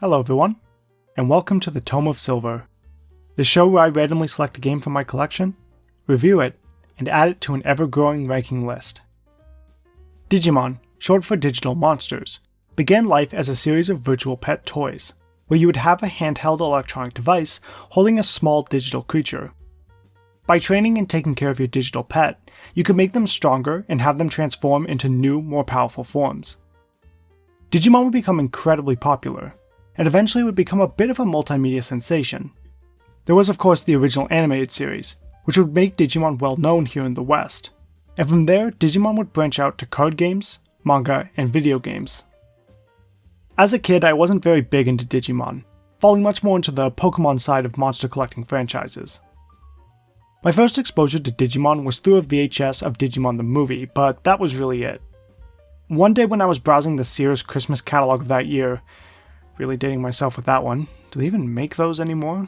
Hello everyone, and welcome to the Tome of Silver, the show where I randomly select a game from my collection, review it, and add it to an ever-growing ranking list. Digimon, short for digital monsters, began life as a series of virtual pet toys, where you would have a handheld electronic device holding a small digital creature. By training and taking care of your digital pet, you could make them stronger and have them transform into new, more powerful forms. Digimon would become incredibly popular, and eventually would become a bit of a multimedia sensation. There was of course the original animated series, which would make Digimon well known here in the West, and from there Digimon would branch out to card games, manga, and video games. As a kid I wasn't very big into Digimon, falling much more into the Pokémon side of monster collecting franchises. My first exposure to Digimon was through a VHS of Digimon the movie, but that was really it. One day when I was browsing the Sears Christmas catalog of that year, really dating myself with that one, do they even make those anymore?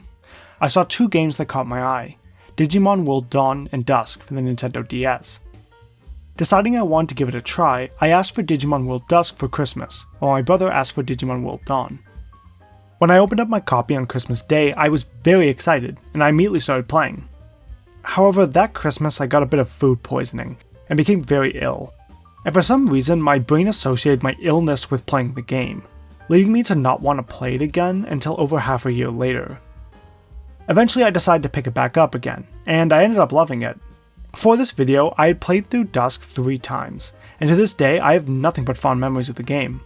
I saw two games that caught my eye, Digimon World Dawn and Dusk for the Nintendo DS. Deciding I wanted to give it a try, I asked for Digimon World Dusk for Christmas, while my brother asked for Digimon World Dawn. When I opened up my copy on Christmas Day, I was very excited, and I immediately started playing. However, that Christmas I got a bit of food poisoning, and became very ill, and for some reason my brain associated my illness with playing the game, leading me to not want to play it again until over half a year later. Eventually I decided to pick it back up again, and I ended up loving it. Before this video, I had played through Dusk 3 times, and to this day I have nothing but fond memories of the game.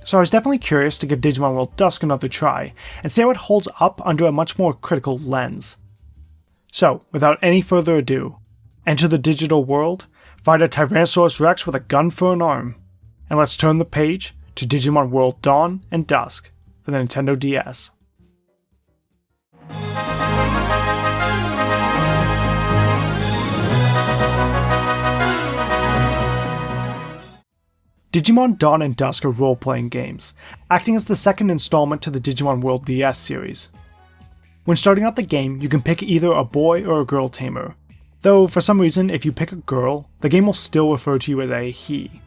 So I was definitely curious to give Digimon World Dusk another try, and see how it holds up under a much more critical lens. So, without any further ado, enter the digital world, find a Tyrannosaurus Rex with a gun for an arm, and let's turn the page to Digimon World Dawn and Dusk for the Nintendo DS. Digimon Dawn and Dusk are role-playing games, acting as the second installment to the Digimon World DS series. When starting out the game, you can pick either a boy or a girl tamer, though for some reason if you pick a girl, the game will still refer to you as a he.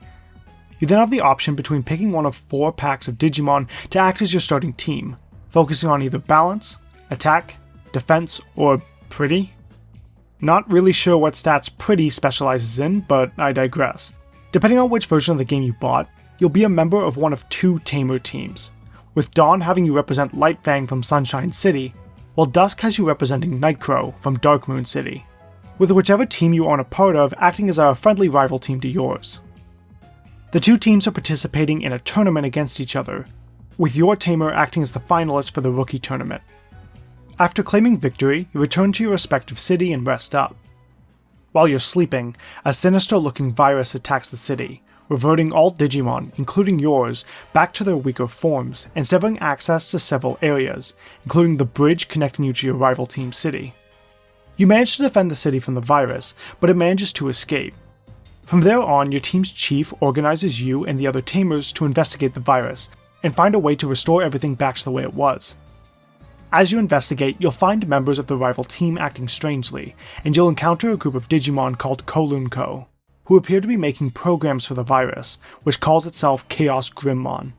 You then have the option between picking one of 4 packs of Digimon to act as your starting team, focusing on either balance, attack, defense, or pretty? Not really sure what stats pretty specializes in, but I digress. Depending on which version of the game you bought, you'll be a member of one of 2 tamer teams, with Dawn having you represent Lightfang from Sunshine City, while Dusk has you representing Nightcrow from Darkmoon City, with whichever team you aren't a part of acting as a friendly rival team to yours. The 2 teams are participating in a tournament against each other, with your tamer acting as the finalist for the rookie tournament. After claiming victory, you return to your respective city and rest up. While you're sleeping, a sinister-looking virus attacks the city, reverting all Digimon, including yours, back to their weaker forms and severing access to several areas, including the bridge connecting you to your rival team's city. You manage to defend the city from the virus, but it manages to escape. From there on, your team's chief organizes you and the other tamers to investigate the virus, and find a way to restore everything back to the way it was. As you investigate, you'll find members of the rival team acting strangely, and you'll encounter a group of Digimon called Kolunko, who appear to be making programs for the virus, which calls itself Chaos Grimmon.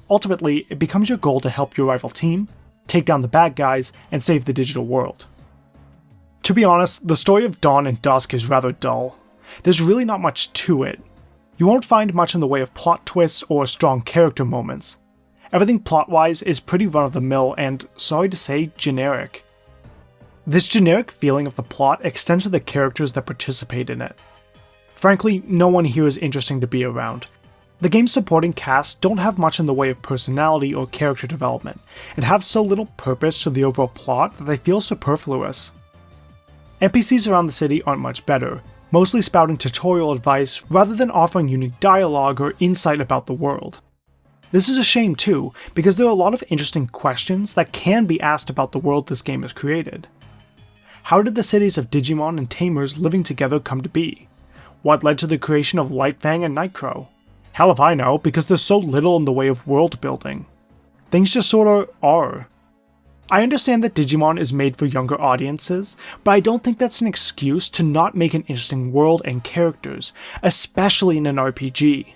Ultimately, it becomes your goal to help your rival team, take down the bad guys, and save the digital world. To be honest, the story of Dawn and Dusk is rather dull. There's really not much to it. You won't find much in the way of plot twists or strong character moments. Everything plot-wise is pretty run-of-the-mill and, sorry to say, generic. This generic feeling of the plot extends to the characters that participate in it. Frankly, no one here is interesting to be around. The game's supporting cast don't have much in the way of personality or character development, and have so little purpose to the overall plot that they feel superfluous. NPCs around the city aren't much better, mostly spouting tutorial advice rather than offering unique dialogue or insight about the world. This is a shame too, because there are a lot of interesting questions that can be asked about the world this game has created. How did the cities of Digimon and Tamers living together come to be? What led to the creation of Lightfang and Nightcrow? Hell if I know, because there's so little in the way of world building. Things just sorta are. I understand that Digimon is made for younger audiences, but I don't think that's an excuse to not make an interesting world and characters, especially in an RPG.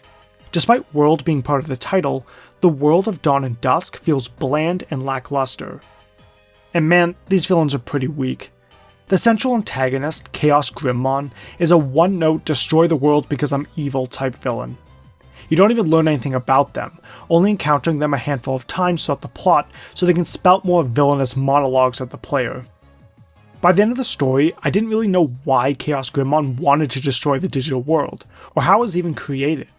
Despite world being part of the title, the world of Dawn and Dusk feels bland and lackluster. And man, these villains are pretty weak. The central antagonist, Chaos Grimmon, is a one-note destroy the world because I'm evil type villain. You don't even learn anything about them, only encountering them a handful of times throughout the plot so they can spout more villainous monologues at the player. By the end of the story, I didn't really know why Chaos Grimmon wanted to destroy the digital world, or how it was even created.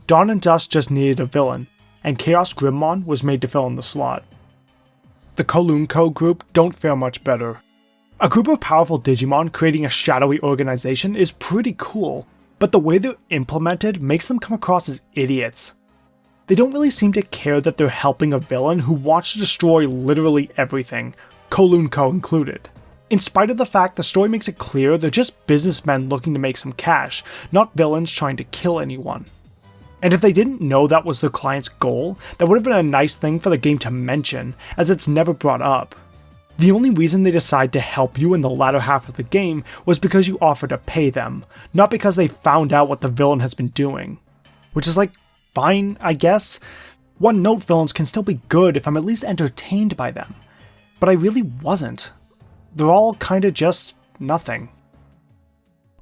Dawn and Dusk just needed a villain, and Chaos Grimmon was made to fill in the slot. The Kolunko group don't fare much better. A group of powerful Digimon creating a shadowy organization is pretty cool, but the way they're implemented makes them come across as idiots. They don't really seem to care that they're helping a villain who wants to destroy literally everything, Kolunko included. In spite of the fact the story makes it clear they're just businessmen looking to make some cash, not villains trying to kill anyone. And if they didn't know that was their client's goal, that would have been a nice thing for the game to mention, as it's never brought up. The only reason they decide to help you in the latter half of the game was because you offer to pay them, not because they found out what the villain has been doing. Which is like, fine, I guess. One-note villains can still be good if I'm at least entertained by them. But I really wasn't. They're all kinda just nothing.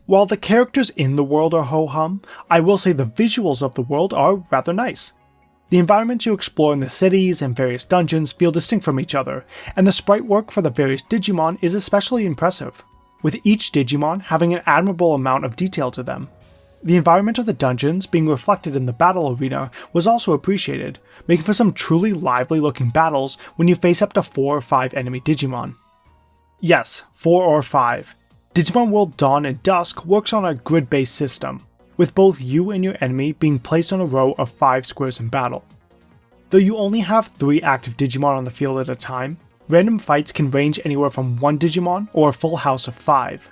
While the characters in the world are ho-hum, I will say the visuals of the world are rather nice. The environments you explore in the cities and various dungeons feel distinct from each other, and the sprite work for the various Digimon is especially impressive, with each Digimon having an admirable amount of detail to them. The environment of the dungeons being reflected in the battle arena was also appreciated, making for some truly lively looking battles when you face up to 4 or 5 enemy Digimon. Yes, 4 or 5. Digimon World Dawn and Dusk works on a grid-based system, with both you and your enemy being placed on a row of 5 squares in battle. Though you only have 3 active Digimon on the field at a time, random fights can range anywhere from 1 Digimon or a full house of 5.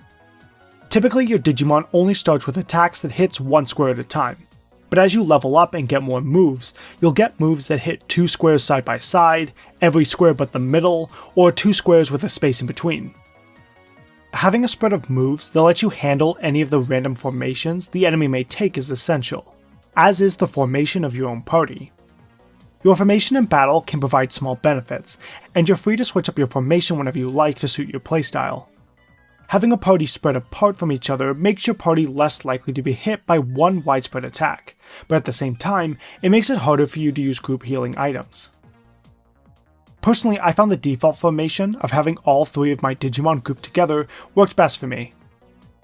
Typically your Digimon only starts with attacks that hits 1 square at a time, but as you level up and get more moves, you'll get moves that hit 2 squares side by side, every square but the middle, or 2 squares with a space in between. Having a spread of moves that let you handle any of the random formations the enemy may take is essential, as is the formation of your own party. Your formation in battle can provide small benefits, and you're free to switch up your formation whenever you like to suit your playstyle. Having a party spread apart from each other makes your party less likely to be hit by one widespread attack, but at the same time, it makes it harder for you to use group healing items. Personally, I found the default formation of having all 3 of my Digimon grouped together worked best for me.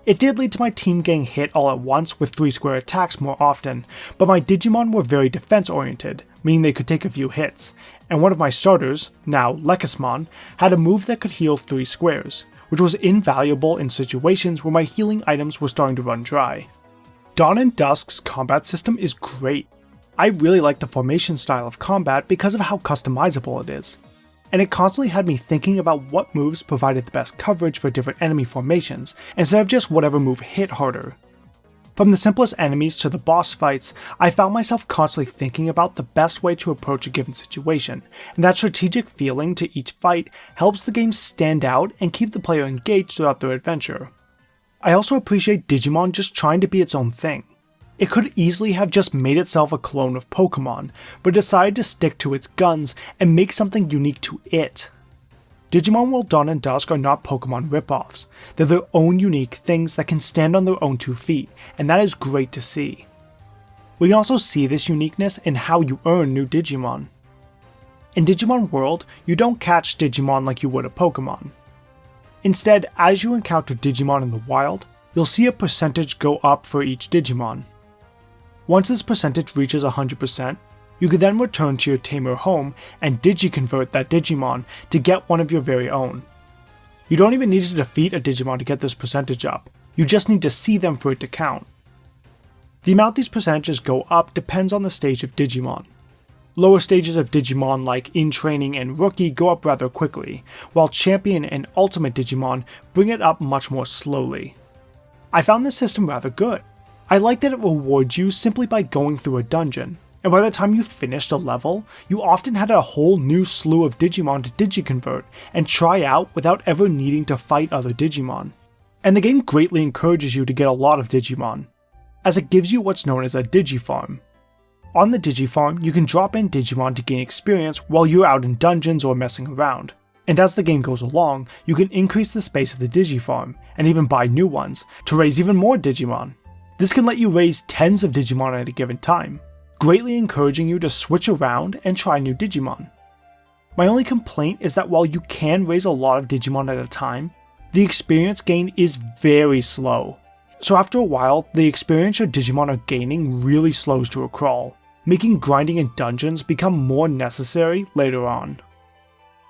It did lead to my team getting hit all at once with 3 square attacks more often, but my Digimon were very defense oriented, meaning they could take a few hits, and one of my starters, now Lekismon, had a move that could heal 3 squares, which was invaluable in situations where my healing items were starting to run dry. Dawn and Dusk's combat system is great. I really like the formation style of combat because of how customizable it is, and it constantly had me thinking about what moves provided the best coverage for different enemy formations, instead of just whatever move hit harder. From the simplest enemies to the boss fights, I found myself constantly thinking about the best way to approach a given situation, and that strategic feeling to each fight helps the game stand out and keep the player engaged throughout their adventure. I also appreciate Digimon just trying to be its own thing. It could easily have just made itself a clone of Pokémon, but decided to stick to its guns and make something unique to it. Digimon World Dawn and Dusk are not Pokémon ripoffs. They're their own unique things that can stand on their own 2 feet, and that is great to see. We can also see this uniqueness in how you earn new Digimon. In Digimon World, you don't catch Digimon like you would a Pokémon. Instead, as you encounter Digimon in the wild, you'll see a percentage go up for each Digimon. Once this percentage reaches 100%, you can then return to your tamer home and digiconvert that Digimon to get one of your very own. You don't even need to defeat a Digimon to get this percentage up, you just need to see them for it to count. The amount these percentages go up depends on the stage of Digimon. Lower stages of Digimon like In Training and Rookie go up rather quickly, while Champion and Ultimate Digimon bring it up much more slowly. I found this system rather good. I like that it rewards you simply by going through a dungeon, and by the time you finished a level, you often had a whole new slew of Digimon to digiconvert and try out without ever needing to fight other Digimon. And the game greatly encourages you to get a lot of Digimon, as it gives you what's known as a Digifarm. On the Digifarm, you can drop in Digimon to gain experience while you're out in dungeons or messing around, and as the game goes along, you can increase the space of the Digifarm, and even buy new ones, to raise even more Digimon. This can let you raise tens of Digimon at a given time, greatly encouraging you to switch around and try new Digimon. My only complaint is that while you can raise a lot of Digimon at a time, the experience gain is very slow. So after a while, the experience your Digimon are gaining really slows to a crawl, making grinding in dungeons become more necessary later on.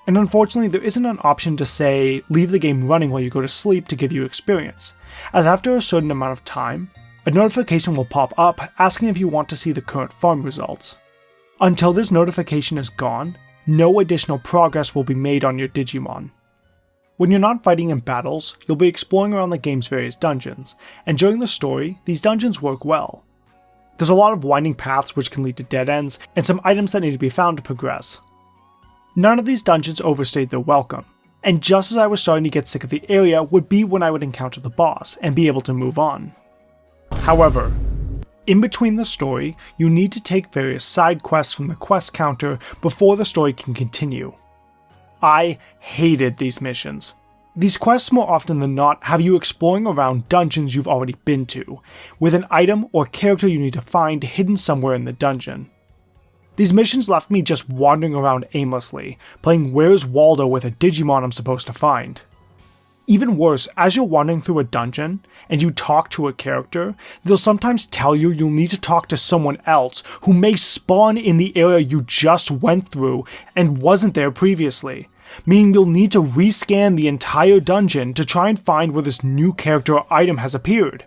And unfortunately, there isn't an option to say, leave the game running while you go to sleep to give you experience, as after a certain amount of time, a notification will pop up asking if you want to see the current farm results. Until this notification is gone, no additional progress will be made on your Digimon. When you're not fighting in battles, you'll be exploring around the game's various dungeons, and during the story, these dungeons work well. There's a lot of winding paths which can lead to dead ends, and some items that need to be found to progress. None of these dungeons overstayed their welcome, and just as I was starting to get sick of the area would be when I would encounter the boss and be able to move on. However, in between the story, you need to take various side quests from the quest counter before the story can continue. I hated these missions. These quests more often than not have you exploring around dungeons you've already been to, with an item or character you need to find hidden somewhere in the dungeon. These missions left me just wandering around aimlessly, playing Where's Waldo with a Digimon I'm supposed to find. Even worse, as you're wandering through a dungeon, and you talk to a character, they'll sometimes tell you you'll need to talk to someone else who may spawn in the area you just went through and wasn't there previously, meaning you'll need to rescan the entire dungeon to try and find where this new character or item has appeared.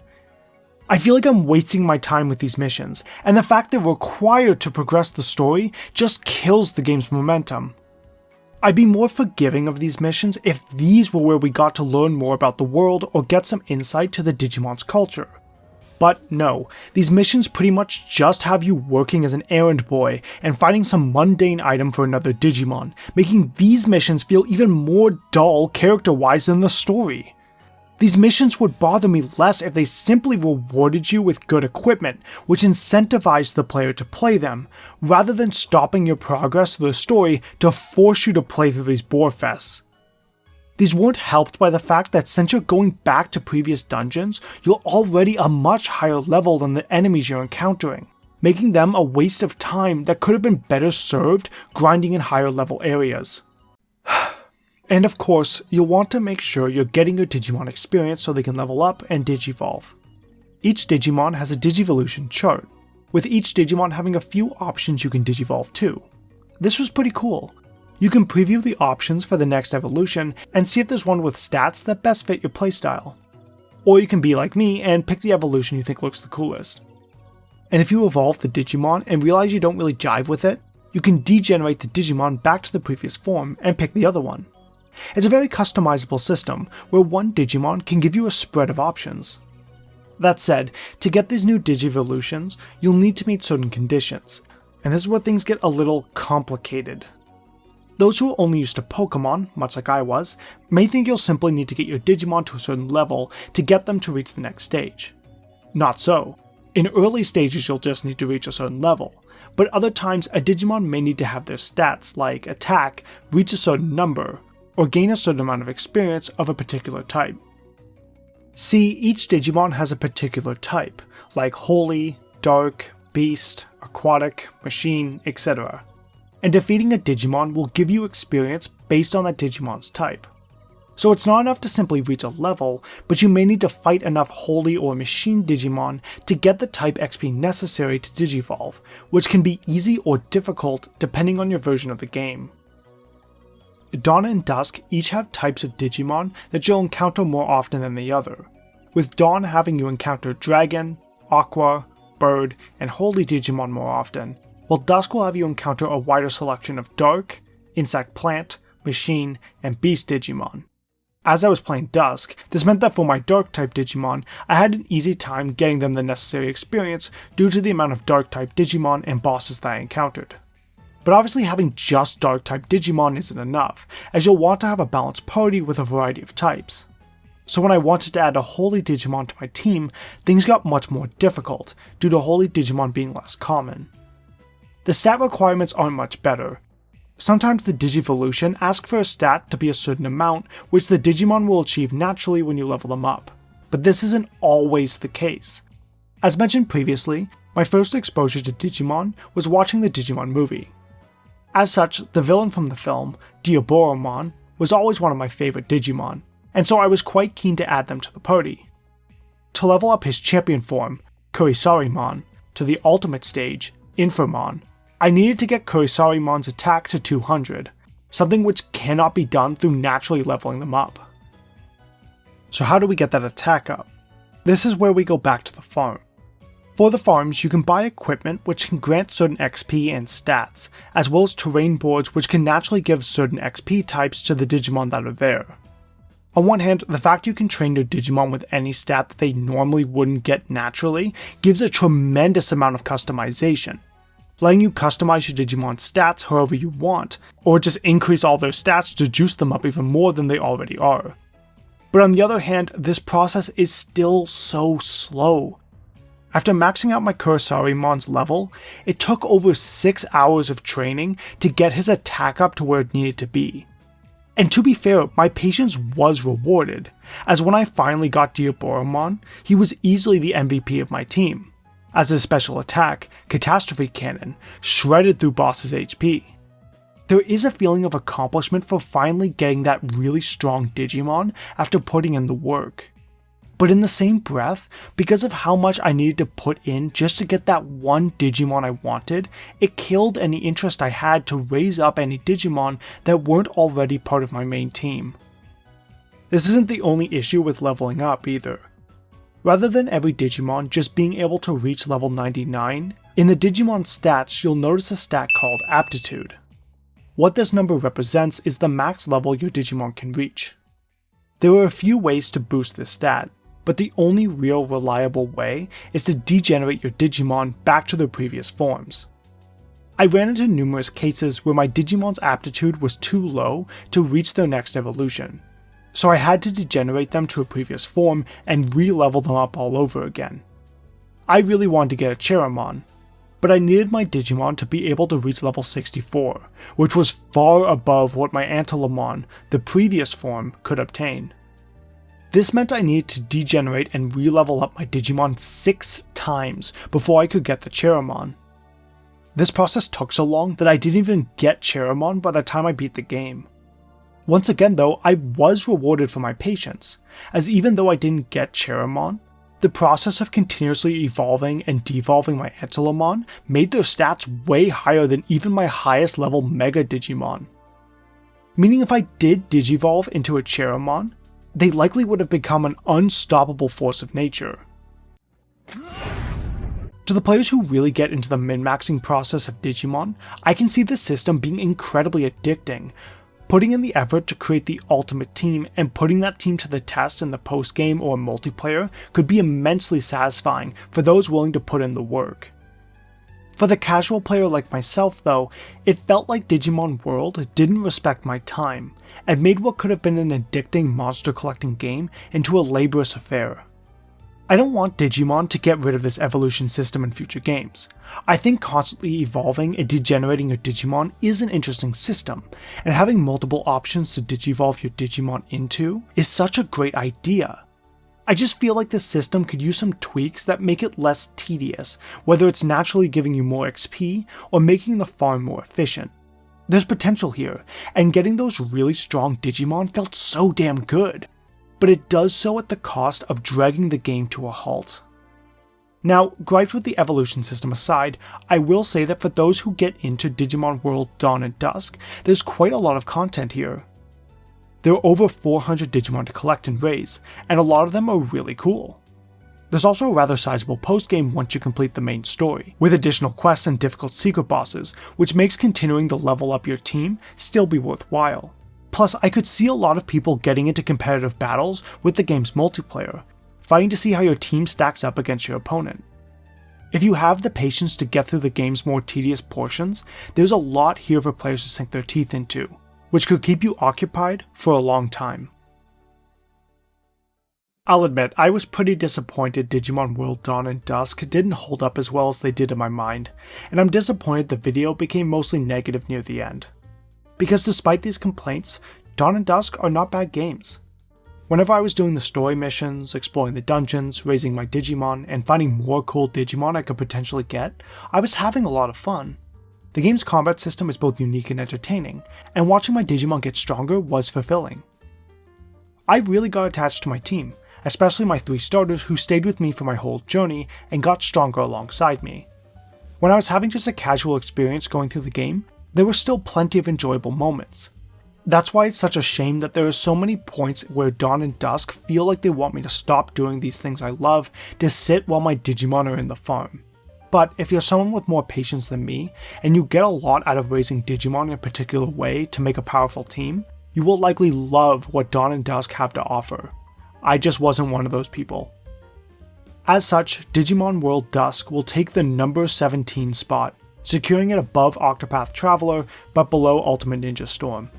I feel like I'm wasting my time with these missions, and the fact they're required to progress the story just kills the game's momentum. I'd be more forgiving of these missions if these were where we got to learn more about the world or get some insight to the Digimon's culture. But no, these missions pretty much just have you working as an errand boy and finding some mundane item for another Digimon, making these missions feel even more dull character-wise than the story. These missions would bother me less if they simply rewarded you with good equipment, which incentivized the player to play them, rather than stopping your progress through the story to force you to play through these bore fests. These weren't helped by the fact that since you're going back to previous dungeons, you're already a much higher level than the enemies you're encountering, making them a waste of time that could have been better served grinding in higher level areas. And of course, you'll want to make sure you're getting your Digimon experience so they can level up and digivolve. Each Digimon has a Digivolution chart, with each Digimon having a few options you can digivolve to. This was pretty cool. You can preview the options for the next evolution and see if there's one with stats that best fit your playstyle. Or you can be like me and pick the evolution you think looks the coolest. And if you evolve the Digimon and realize you don't really jive with it, you can degenerate the Digimon back to the previous form and pick the other one. It's a very customizable system, where one Digimon can give you a spread of options. That said, to get these new Digivolutions, you'll need to meet certain conditions, and this is where things get a little complicated. Those who are only used to Pokémon, much like I was, may think you'll simply need to get your Digimon to a certain level to get them to reach the next stage. Not so. In early stages you'll just need to reach a certain level, but other times a Digimon may need to have their stats, like attack, reach a certain number, or gain a certain amount of experience of a particular type. See, each Digimon has a particular type, like Holy, Dark, Beast, Aquatic, Machine, etc. And defeating a Digimon will give you experience based on that Digimon's type. So it's not enough to simply reach a level, but you may need to fight enough Holy or Machine Digimon to get the type XP necessary to digivolve, which can be easy or difficult depending on your version of the game. Dawn and Dusk each have types of Digimon that you'll encounter more often than the other, with Dawn having you encounter Dragon, Aqua, Bird, and Holy Digimon more often, while Dusk will have you encounter a wider selection of Dark, Insect Plant, Machine, and Beast Digimon. As I was playing Dusk, this meant that for my Dark-type Digimon, I had an easy time getting them the necessary experience due to the amount of Dark-type Digimon and bosses that I encountered. But obviously having just Dark-type Digimon isn't enough, as you'll want to have a balanced party with a variety of types. So when I wanted to add a Holy Digimon to my team, things got much more difficult, due to Holy Digimon being less common. The stat requirements aren't much better. Sometimes the Digivolution asks for a stat to be a certain amount, which the Digimon will achieve naturally when you level them up. But this isn't always the case. As mentioned previously, my first exposure to Digimon was watching the Digimon movie. As such, the villain from the film, Digivoltions, was always one of my favorite Digimon, and so I was quite keen to add them to the party. To level up his champion form, Kurisarimon, to the ultimate stage, Infomon, I needed to get Kurisarimon's attack to 200, something which cannot be done through naturally leveling them up. So how do we get that attack up? This is where we go back to the farm. For the farms, you can buy equipment which can grant certain XP and stats, as well as terrain boards which can naturally give certain XP types to the Digimon that are there. On one hand, the fact you can train your Digimon with any stat that they normally wouldn't get naturally gives a tremendous amount of customization, letting you customize your Digimon's stats however you want, or just increase all their stats to juice them up even more than they already are. But on the other hand, this process is still so slow. After maxing out my Kurisarimon's level, it took over 6 hours of training to get his attack up to where it needed to be. And to be fair, my patience was rewarded, as when I finally got Digivoltions, he was easily the MVP of my team, as his special attack, Catastrophe Cannon, shredded through boss's HP. There is a feeling of accomplishment for finally getting that really strong Digimon after putting in the work. But in the same breath, because of how much I needed to put in just to get that one Digimon I wanted, it killed any interest I had to raise up any Digimon that weren't already part of my main team. This isn't the only issue with leveling up either. Rather than every Digimon just being able to reach level 99, in the Digimon stats you'll notice a stat called Aptitude. What this number represents is the max level your Digimon can reach. There are a few ways to boost this stat, but the only real reliable way is to degenerate your Digimon back to their previous forms. I ran into numerous cases where my Digimon's aptitude was too low to reach their next evolution, so I had to degenerate them to a previous form and re-level them up all over again. I really wanted to get a Cherrimon, but I needed my Digimon to be able to reach level 64, which was far above what my Antilamon, the previous form, could obtain. This meant I needed to degenerate and re-level up my Digimon 6 times before I could get the Cherrimon. This process took so long that I didn't even get Cherrimon by the time I beat the game. Once again though, I was rewarded for my patience, as even though I didn't get Cherrimon, the process of continuously evolving and devolving my Antilamon made their stats way higher than even my highest level Mega Digimon. Meaning if I did Digivolve into a Cherrimon, they likely would have become an unstoppable force of nature. To the players who really get into the min-maxing process of Digimon, I can see this system being incredibly addicting, putting in the effort to create the ultimate team and putting that team to the test in the post-game or multiplayer could be immensely satisfying for those willing to put in the work. For the casual player like myself though, it felt like Digimon World didn't respect my time, and made what could have been an addicting monster collecting game into a laborious affair. I don't want Digimon to get rid of this evolution system in future games. I think constantly evolving and degenerating your Digimon is an interesting system, and having multiple options to digivolve your Digimon into is such a great idea. I just feel like this system could use some tweaks that make it less tedious, whether it's naturally giving you more XP or making the farm more efficient. There's potential here, and getting those really strong Digimon felt so damn good, but it does so at the cost of dragging the game to a halt. Now, gripes with the evolution system aside, I will say that for those who get into Digimon World Dawn and Dusk, there's quite a lot of content here. There are over 400 Digimon to collect and raise, and a lot of them are really cool. There's also a rather sizable post-game once you complete the main story, with additional quests and difficult secret bosses, which makes continuing to level up your team still be worthwhile. Plus, I could see a lot of people getting into competitive battles with the game's multiplayer, fighting to see how your team stacks up against your opponent. If you have the patience to get through the game's more tedious portions, there's a lot here for players to sink their teeth into, which could keep you occupied for a long time. I'll admit, I was pretty disappointed Digimon World Dawn and Dusk didn't hold up as well as they did in my mind, and I'm disappointed the video became mostly negative near the end. Because despite these complaints, Dawn and Dusk are not bad games. Whenever I was doing the story missions, exploring the dungeons, raising my Digimon, and finding more cool Digimon I could potentially get, I was having a lot of fun. The game's combat system is both unique and entertaining, and watching my Digimon get stronger was fulfilling. I really got attached to my team, especially my 3 starters who stayed with me for my whole journey and got stronger alongside me. When I was having just a casual experience going through the game, there were still plenty of enjoyable moments. That's why it's such a shame that there are so many points where Dawn and Dusk feel like they want me to stop doing these things I love to sit while my Digimon are in the farm. But if you're someone with more patience than me, and you get a lot out of raising Digimon in a particular way to make a powerful team, you will likely love what Dawn and Dusk have to offer. I just wasn't one of those people. As such, Digimon World Dusk will take the number 17 spot, securing it above Octopath Traveler but below Ultimate Ninja Storm.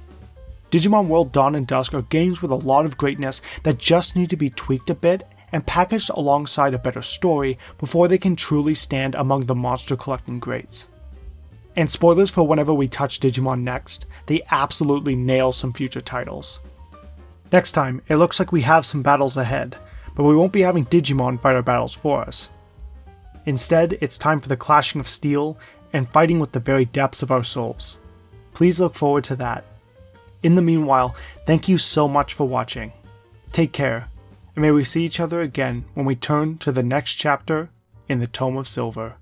Digimon World Dawn and Dusk are games with a lot of greatness that just need to be tweaked a bit and packaged alongside a better story before they can truly stand among the monster collecting greats. And spoilers for whenever we touch Digimon next, they absolutely nail some future titles. Next time, it looks like we have some battles ahead, but we won't be having Digimon fight our battles for us. Instead, it's time for the clashing of steel and fighting with the very depths of our souls. Please look forward to that. In the meanwhile, thank you so much for watching. Take care, and may we see each other again when we turn to the next chapter in the Tome of Silver.